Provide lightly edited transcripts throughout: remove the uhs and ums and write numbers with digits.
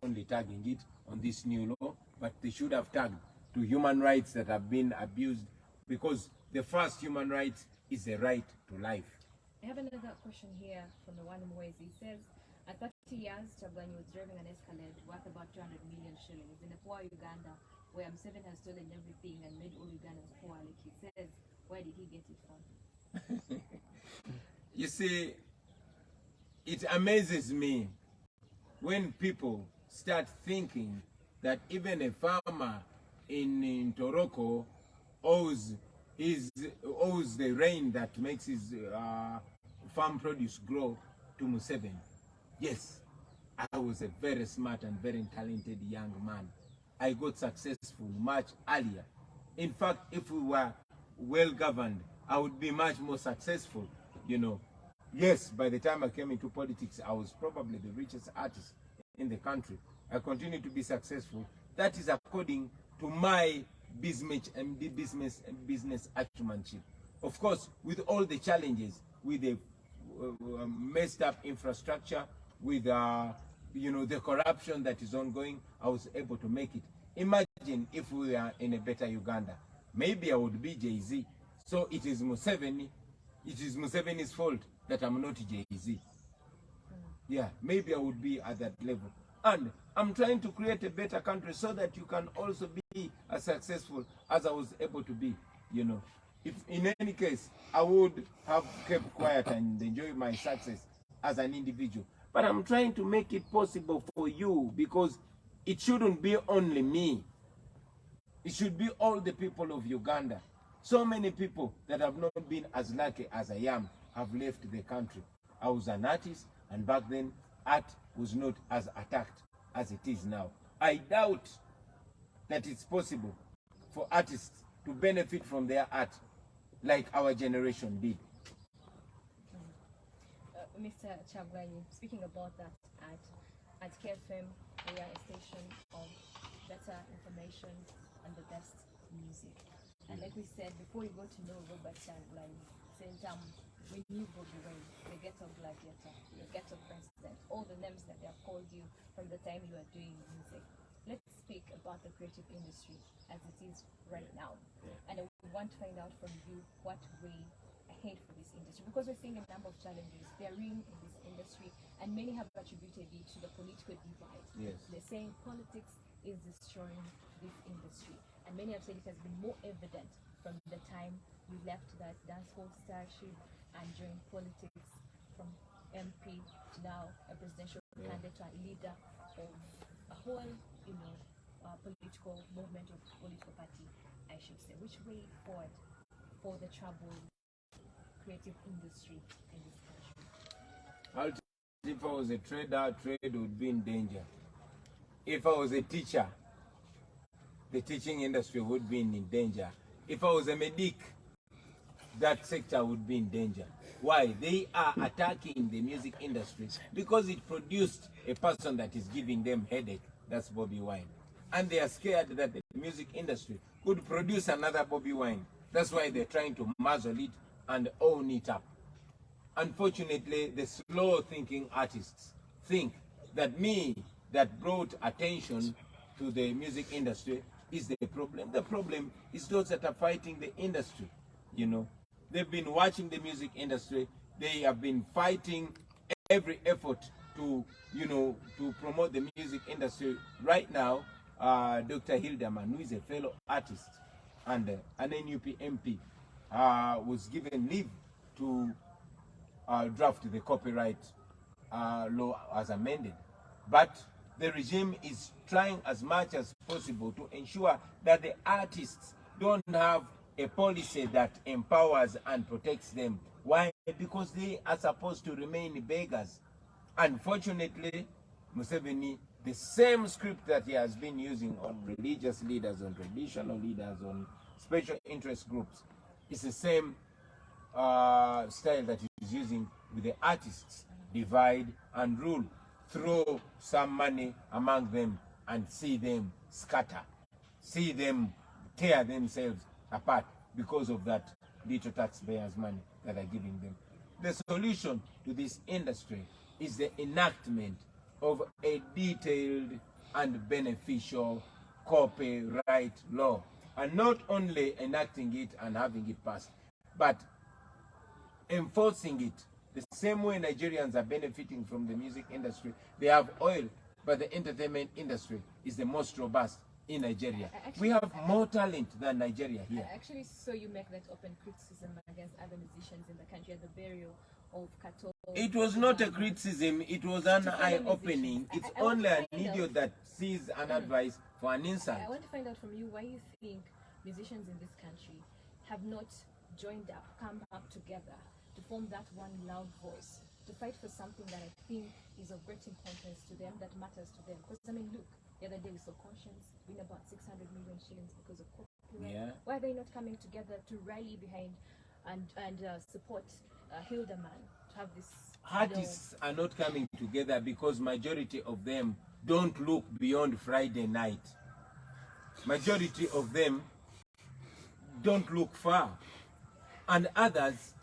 only tagging it on this new law, but they should have tagged to human rights that have been abused, because the first human right is the right to life. I have another question here from the one in Mwezi. It says, at 30 years, Chabwani was driving an Escalade worth about 200 million shillings in a poor Uganda, where Museveni has stolen everything and made all Ugandans poor. Like he says, where did he get it from? You see, it amazes me when people start thinking that even a farmer in Toroko owes the rain that makes his farm produce grow to Museveni. Yes, I was a very smart and very talented young man. I got successful much earlier. In fact, if we were well governed, I would be much more successful, you know. Yes, by the time I came into politics, I was probably the richest artist in the country. I continue to be successful. That is according to my business acumenship. Of course, with all the challenges, with the messed up infrastructure, with you know, the corruption that is ongoing, I was able to make it. Imagine if we were in a better Uganda. Maybe I would be Jay-Z. So it is Museveni's fault that I'm not Jay-Z. Yeah, maybe I would be at that level. And I'm trying to create a better country so that you can also be as successful as I was able to be, you know. If in any case, I would have kept quiet and enjoyed my success as an individual. But I'm trying to make it possible for you, because it shouldn't be only me. It should be all the people of Uganda. So many people that have not been as lucky as I am have left the country. I was an artist, and back then, art was not as attacked as it is now. I doubt that it's possible for artists to benefit from their art like our generation did. Mr. Chabwani, speaking about that at KFM, we are a station of better information and the best music. And like we said, before you go to know Robert Chabwani, since we knew Bobby Wayne, the ghetto gladiator, the ghetto president, all the names that they have called you from the time you are doing music. Let's speak about the creative industry as it is right now. And we want to find out from you what way ahead for this industry, because we're seeing a number of challenges varying in this industry, and many have attributed it to the political divide. Yes. They're saying politics is destroying this industry, and many have said it has been more evident from the time you left that dancehall starship and joined politics, from MP to now a presidential candidate and leader of a whole, you know, political movement or political party, I should say. Which way forward for the troubled creative industry in this country? If I was a trader, trade would be in danger. If I was a teacher, the teaching industry would be in danger. If I was a medic, that sector would be in danger. Why? They are attacking the music industry because it produced a person that is giving them headache. That's Bobby Wine. And they are scared that the music industry could produce another Bobby Wine. That's why they're trying to muzzle it and own it up. Unfortunately, the slow-thinking artists think that me, that brought attention to the music industry, is the problem. The problem is those that are fighting the industry, you know. They've been watching the music industry. They have been fighting every effort to, you know, to promote the music industry. Right now, Dr. Hildeman, who is a fellow artist and an NUP MP, was given leave to draft the copyright law as amended. But the regime is trying as much as possible to ensure that the artists don't have a policy that empowers and protects them. Why? Because they are supposed to remain beggars. Unfortunately, Museveni, the same script that he has been using on religious leaders, on traditional leaders, on special interest groups, is the same style that he's using with the artists. Divide and rule. Throw some money among them and see them scatter. See them tear themselves apart because of that little taxpayers' money that are giving them. The solution to this industry is the enactment of a detailed and beneficial copyright law. And not only enacting it and having it passed, but enforcing it. The same way Nigerians are benefiting from the music industry. They have oil, but the entertainment industry is the most robust in Nigeria. We have more talent than Nigeria here. I actually saw you make that open criticism against other musicians in the country at the burial of Kato. It was not a criticism, it was an eye-opening. It's only an idiot that sees an advice for an insult. I want to find out from you why you think musicians in this country have not joined up, come up together to form that one loud voice, to fight for something that I think is of great importance to them, that matters to them. Because, I mean, look, the other day we saw Conscience win about 600 million shillings because of copyright. Yeah. Why are they not coming together to rally behind and support Hildeman to have this? Artists are not coming together because majority of them don't look beyond Friday night. Majority of them don't look far. And others,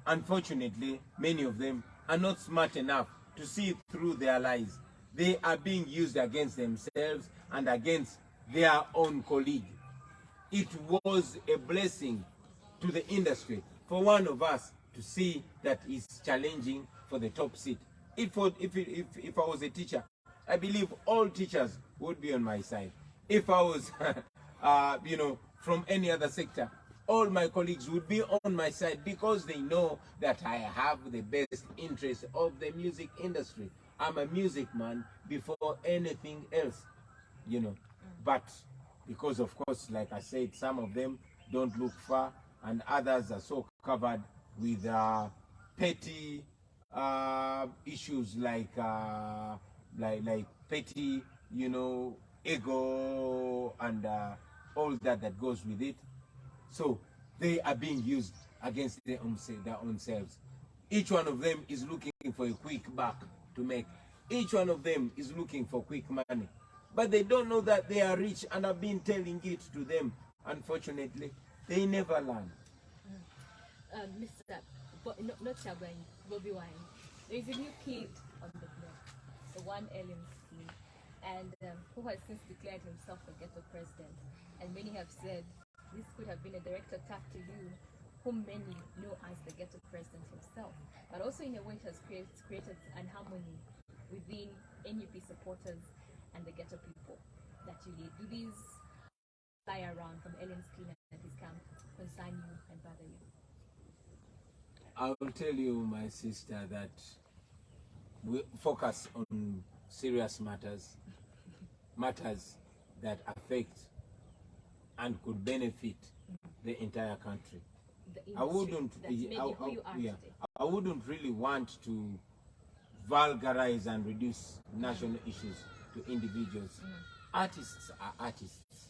unfortunately, many of them are not smart enough to see through their lies. They are being used against themselves and against their own colleague. It was a blessing to the industry for one of us to see that he's challenging for the top seat. If I was a teacher, I believe all teachers would be on my side. If I was, from any other sector, all my colleagues would be on my side because they know that I have the best interest of the music industry. I'm a music man before anything else, But because, of course, like I said, some of them don't look far and others are so covered with petty issues like petty, ego and all that goes with it. So they are being used against their own selves. Each one of them is looking for a quick buck to make. Each one of them is looking for quick money. But they don't know that they are rich, and I've been telling it to them. Unfortunately, they never learn. Mr. Not Chabani, Bobby Wine. There is a new kid on the block, the one Ellenstein, and who has since declared himself the ghetto president. And many have said this could have been a direct attack to you, whom many know as the ghetto president himself. But also in a way it has created an harmony within NUP supporters and the ghetto people that you lead. Do these fly around from Ellenstein and his camp concern you and bother you? I will tell you, my sister, that we focus on serious matters that affect and could benefit the entire country. I wouldn't really want to vulgarize and reduce national issues to individuals. Artists are artists.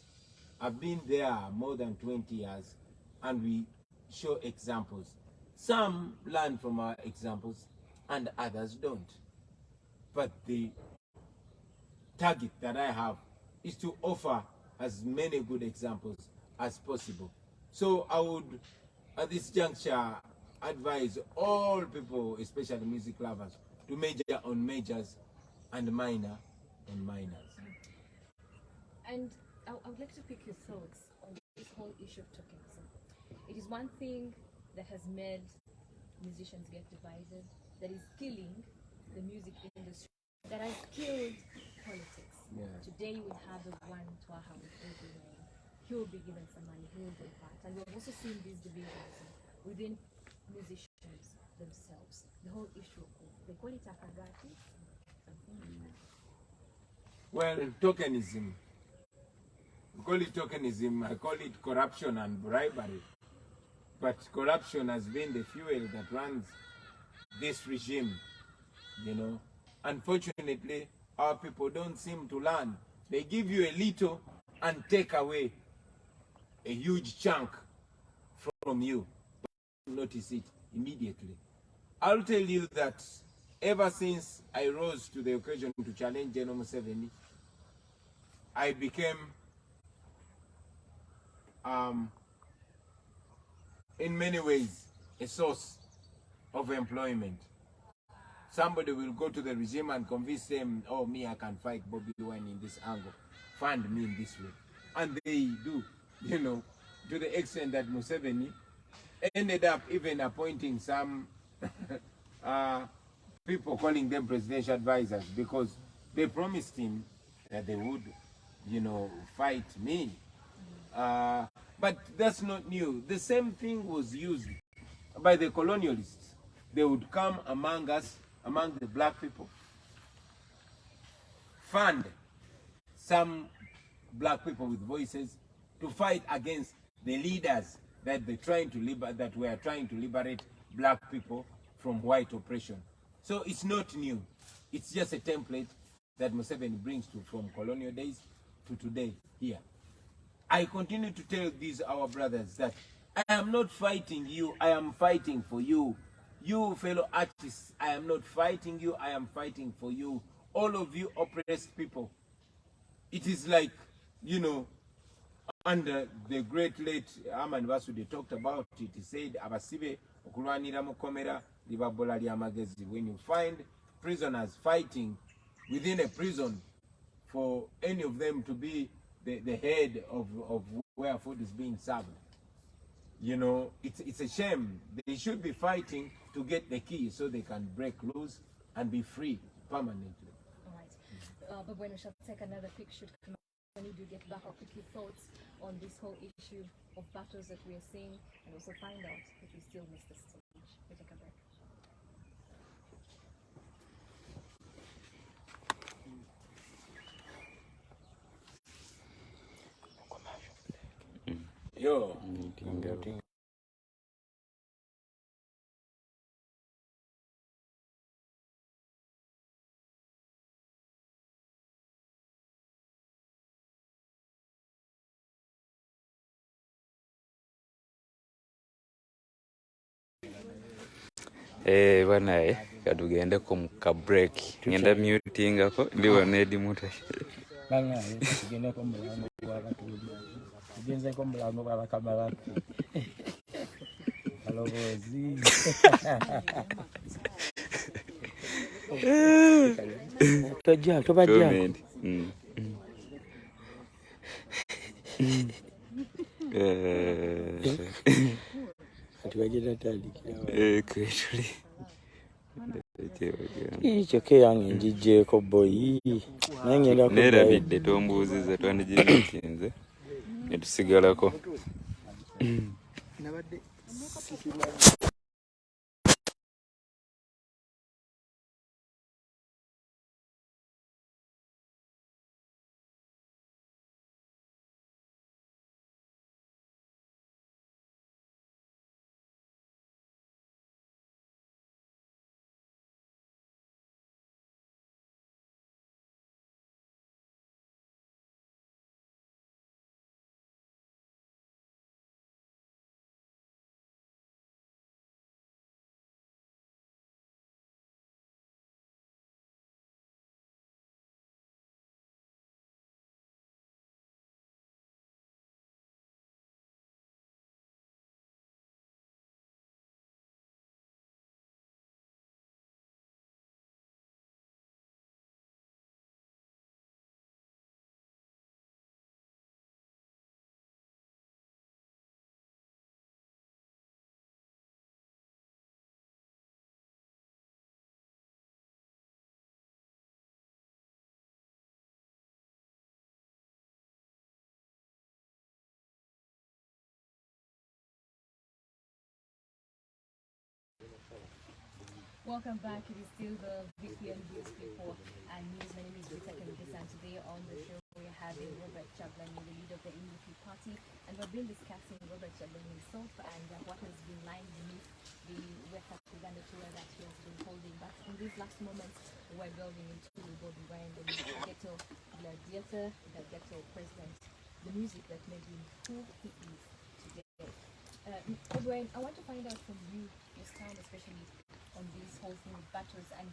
I've been there more than 20 years and we show examples. Some learn from our examples and others don't. But the target that I have is to offer as many good examples as possible. So I would, at this juncture, advise all people, especially music lovers, to major on majors and minor on minors. And I would like to pick your thoughts on this whole issue of tokenism. It is one thing that has made musicians get divided, that is killing the music industry, that has killed politics. Yeah. Today we have the one Twaha with Olweero. He will be given some money, he will be part. And we've also seen these divisions within musicians themselves. The whole issue of, they call it akagati. Well, tokenism. We call it tokenism, I call it corruption and bribery. But corruption has been the fuel that runs this regime, Unfortunately, our people don't seem to learn. They give you a little and take away a huge chunk from you. But notice it immediately. I'll tell you that ever since I rose to the occasion to challenge General Museveni, I became in many ways a source of employment. somebody will go to the regime and convince them, oh, me, I can fight Bobby Wine in this angle, fund me in this way. And they do, you know, to the extent that Museveni ended up even appointing some people, calling them presidential advisors, because they promised him that they would, you know, fight me. But that's not new. The same thing was used by the colonialists. They would come among us, among the black people, fund some black people with voices to fight against the leaders that were trying to liberate black people from white oppression. So it's not new. It's just a template that Museveni brings from colonial days to today here. I continue to tell these our brothers that I am not fighting you, I am fighting for you. You fellow artists, I am not fighting you, I am fighting for you. All of you oppressed people. It is like, you know, under the great late Aman Vasu, they talked about it. He said, Abasibe, Okulwanira Mukomera, Libabola Liamagezi. When you find prisoners fighting within a prison for any of them to be the head of where food is being served, you know, it's a shame. They should be fighting to get the key so they can break loose and be free permanently. All right. But when we shall take another quick shoot, when you do get back, I'll quickly thoughts on this whole issue of battles that we are seeing, and also find out if we still miss the stage. We take a break. Yo. Bana katugende ku ka break ngenda mutingako ndiwo nedi muto bana tugende ko mulango kwa batuli tugenze ko mulango kwa bakamala alobozi tobaja atiwajira tandikira kwetuli icyo ke yange njijeko boy nangenda ko nerabidde tombuuziza twandijimitinze netusigalako nabadde Welcome back. It is still the VPN News Report and News. My name is Rita Kennedy, and today on the show we're having Robert Chagulanyi, the leader of the NUP party, and we've been discussing Robert Chagulanyi himself and what has been lying beneath the West Uganda tour that he has been holding. But in these last moments, we're delving into Bobby Wine, the ghetto gladiator, the ghetto president, the music that made him who he is today. Edwin, I want to find out from you, your stand especially on this whole thing with battles, and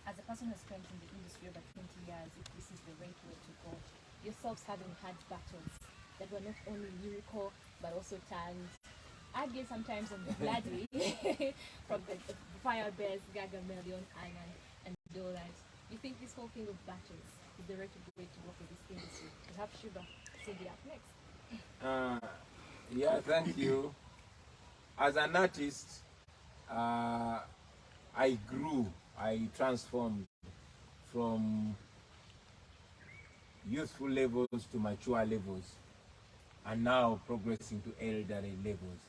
as a person who has spent in the industry over 20 years, if this is the right way to go, yourselves having had battles that were not only lyrical but also turned argue sometimes on the bloody from the fire bears, Gaga Million, and all that. You think this whole thing of battles is the right way to work with this industry? We have Sugar Cindy up next. Yeah, thank you. As an artist, I grew, I transformed from youthful levels to mature levels, and now progressing to elderly levels.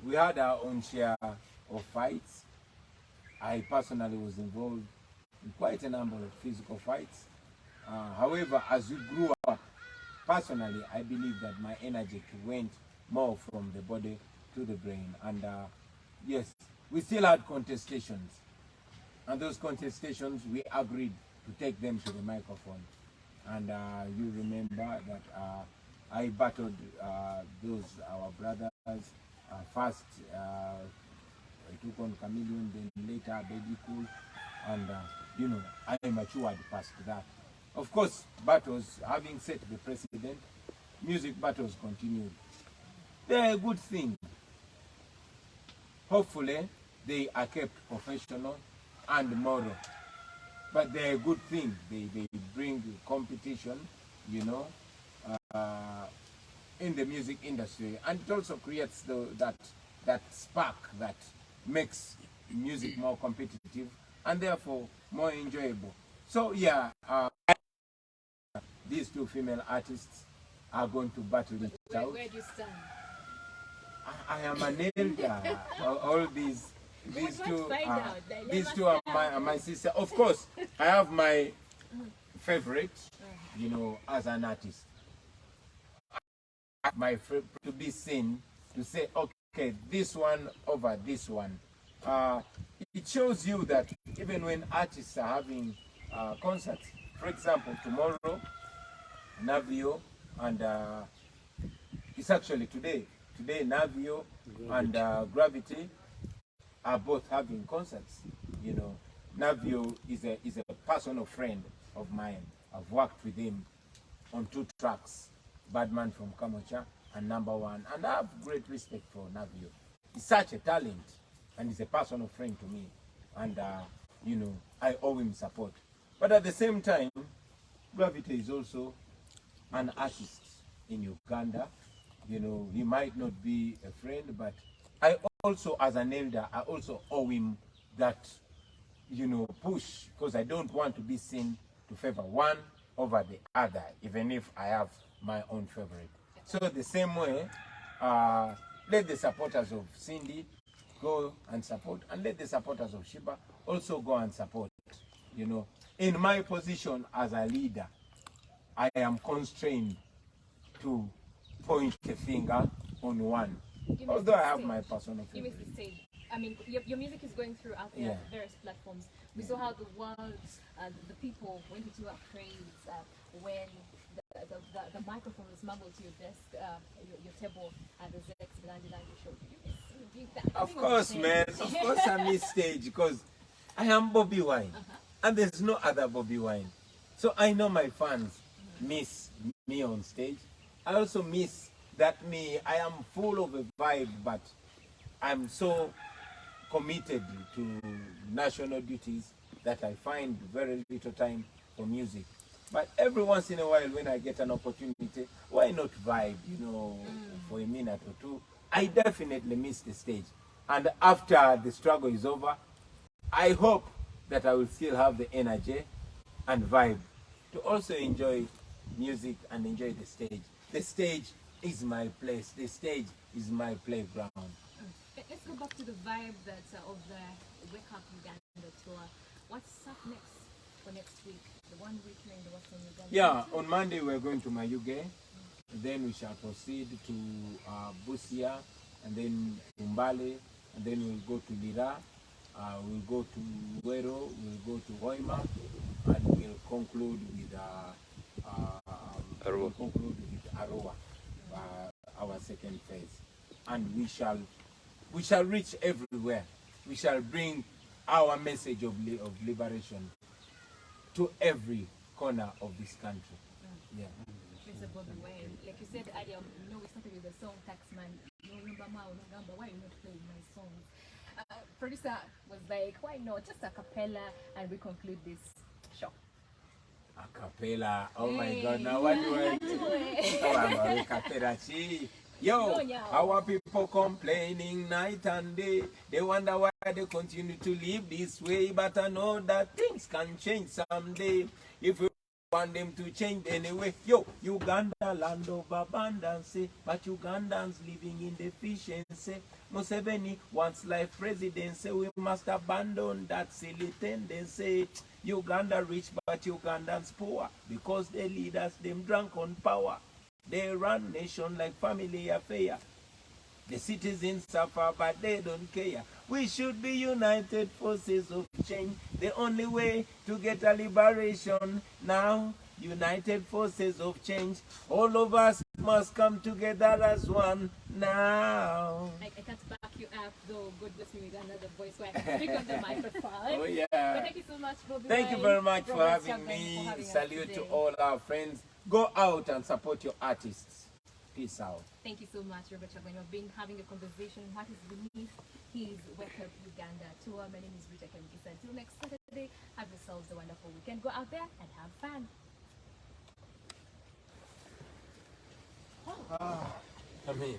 We had our own share of fights. I personally was involved in quite a number of physical fights. However, as we grew up, personally, I believe that my energy went more from the body to the brain. And yes, we still had contestations. And those contestations, we agreed to take them to the microphone. And you remember that I battled our brothers. First, I took on Chameleon, then later Baby Cool. And, I matured past that. Of course, battles, having set the precedent, music battles continued. They're a good thing. Hopefully, they are kept professional and moral. But they're a good thing. They bring competition, in the music industry. And it also creates that spark that makes music more competitive and therefore more enjoyable. So yeah, these two female artists are going to battle it out. Where do you stand? I am an elder. All these two are my sister. Of course, I have my favorite, as an artist. My favorite to be seen, to say, okay, this one over this one. It shows you that even when artists are having concerts, for example, tomorrow, Navio and it's actually today. Today, Navio and Gravity are both having concerts. Navio is a personal friend of mine. I've worked with him on 2 tracks, Badman from Kamocha and Number One, and I have great respect for Navio. He's such a talent, and he's a personal friend to me, and I owe him support. But at the same time, Gravity is also an artist in Uganda. He might not be a friend, but I also, as an elder, I also owe him that, push, because I don't want to be seen to favor one over the other, even if I have my own favorite. So the same way, let the supporters of Cindy go and support, and let the supporters of Shiba also go and support. In my position as a leader, I am constrained to point a finger on one, although I have my personal You favorite. missed the stage. I mean, your music is going through out there, various platforms. We saw how the world, the people went into a craze when the microphone was smuggled to your desk, your table at the Zex Landy show. You that. Of course, man. Of course, I miss stage because I am Bobby Wine, and there's no other Bobby Wine. So I know my fans miss me on stage. I also miss that I am full of a vibe, but I'm so committed to national duties that I find very little time for music. But every once in a while, when I get an opportunity, why not vibe, for a minute or two? I definitely miss the stage. And after the struggle is over, I hope that I will still have the energy and vibe to also enjoy music and enjoy the stage. The stage is my place. The stage is my playground. Let's go back to the vibe of the Wake Up Uganda tour. What's up next for next week? The 1 week in the Western Uganda. Yeah, on Monday we're going to Mayuge. Then we shall proceed to Busia, and then to Mbale, and then we'll go to Lira. We'll go to Olweero. We'll go to Hoima, and we'll conclude with Arua, our second phase. And we shall reach everywhere. We shall bring our message of liberation to every corner of this country. Yeah. Mr. Bobby Wayne, like you said earlier, we started with the song Taxman. You why are you not playing my songs? Producer was like, why not? Just a cappella, and we conclude this show. A cappella. Oh my Hey, God! Now what do I do? Oh, I'm a cappella. Gee. Yo, our people complaining night and day. They wonder why they continue to live this way. But I know that things can change someday. If we want them to change anyway. Yo, Uganda, land of abundance. But Ugandans living in deficiency. Museveni wants life presidency. We must abandon that silly tendency. Uganda rich, but Ugandans poor. Because the leaders, them drunk on power. They run nation like family affair. The citizens suffer, but they don't care. We should be united forces of change. The only way to get a liberation now. United forces of change. All of us must come together as one now. I can't back you up, though. God bless me with another voice where I can speak on the microphone. Oh yeah. But thank you so much, Bobby. Thank you very much for Robert having Chapman, me. for having us Salute to today. all our friends. Go out and support your artists. Peace out. Thank you so much, Robert Chapman. We've been having a conversation. What is beneath his Wake Up Uganda tour? My name is Rita Kemgisa. Until next Saturday, have yourselves a wonderful weekend. Go out there and have fun. I mean.